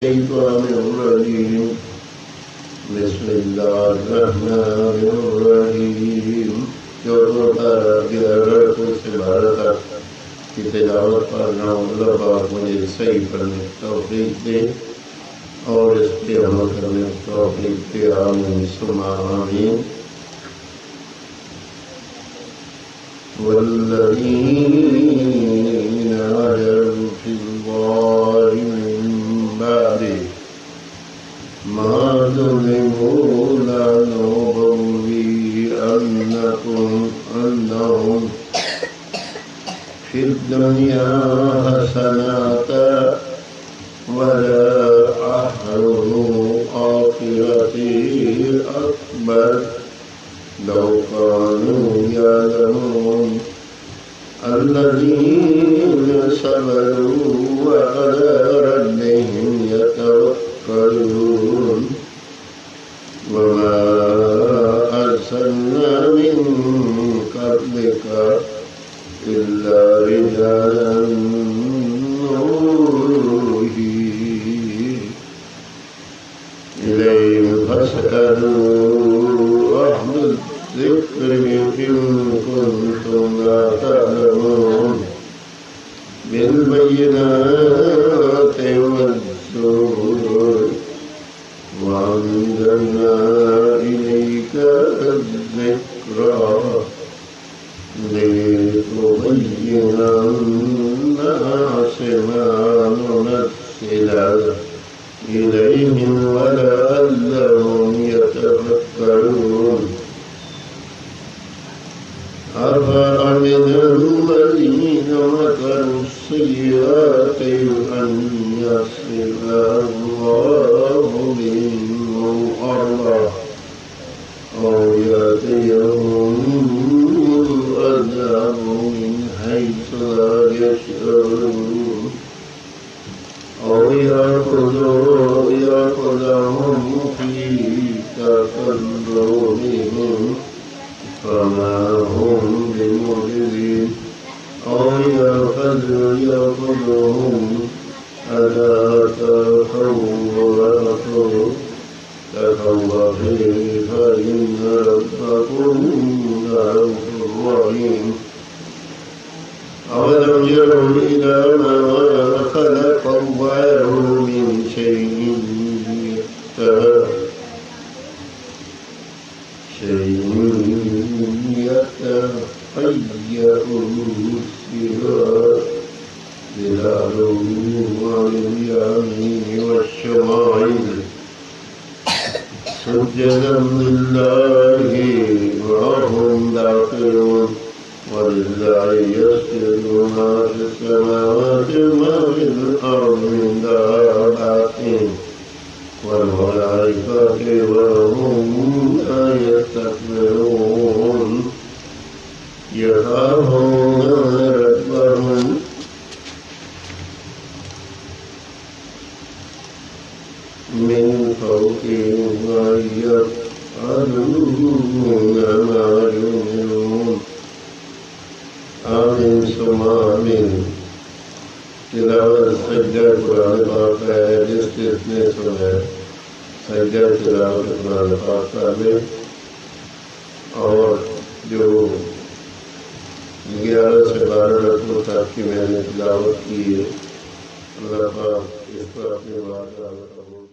Bismillahirrahmanirrahim. Bismillahirrahmanirrahim. जो से भारत की तिलावत पढ़ना मतलब आप मुझे सही पढ़ने की तौफीक दे और इस पर अमल करने की तौफीक दे। आमीन सुम्मा आमीन। वल्लज़ीना हाजरू फिल्लाहि मिन बादि मा ज़ुलिमू लनुबव्विअन्नहुम फिद्दुनिया हसनतन वलअजरुल आखिरति अकबर लौ कानू यअलमून अल्लज़ीना सबरू वअला रब्बिहिम यतवक्कलून वमा अर्सलना मिन क़ब्लिका इल्ला रिजालन नूही इलैहिम फस्अलू अहलल ज़िक्रि इन कुन्तुम ला तअलमून बिलबय्यिनाति वज़्ज़ुबुर वअंज़लना इलैका अज़्ज़िक्रा लितुबय्यिना लिन्नासि मा नुनज़्ज़िलु इलैहिम वलअल्लहुम यतफक्करून अफ़अमिना अल्लज़ीना मकरू अस्सय्यिआति अन यख़सिफअल्लाहु बिहिम अर्दा औ यअतियहुमुल अज़ाबु मिन हैसु ला यशऊरून औ यअख़ुज़हुम फ़ी तक़ल्लुबिहिम फमा हुम बिमुज़िज़ीन औ यअख़ुज़हुम अला तख़व्वुफ़ी फ़इन्न रब्बकुम लरऊफ़ुर रहीम अवलम यरौ इला मा खलक़ अल्लाहु मिन शैइन यतफ़य्यअु ज़िलालुहु अनिल यमीनि वश्शमाइल सुज्जदन लिल्लाहि व हुम दाखिरून वलिल्लाहि यस्जुदु मा फ़िस्समावाति व मा फ़िल अर्दि मिन दाब्बातिन वल मलाइकतु व हुम ला यस्तकबिरून यख़ाफ़ूना रब्बहुम मिन फ़ौक़िहिम व यफ़अलूना मा यु'मरून। आमीन सुम्मा आमीन। तिलावत सज्जा कुरान पाक का है जिसने सुना सज्जा तिलावत कुरान पाक का में और जो 11 से 12 रकअत तक की मैंने तिलावत की है। अल्लाह पाक इस पर अपनी बात कबूल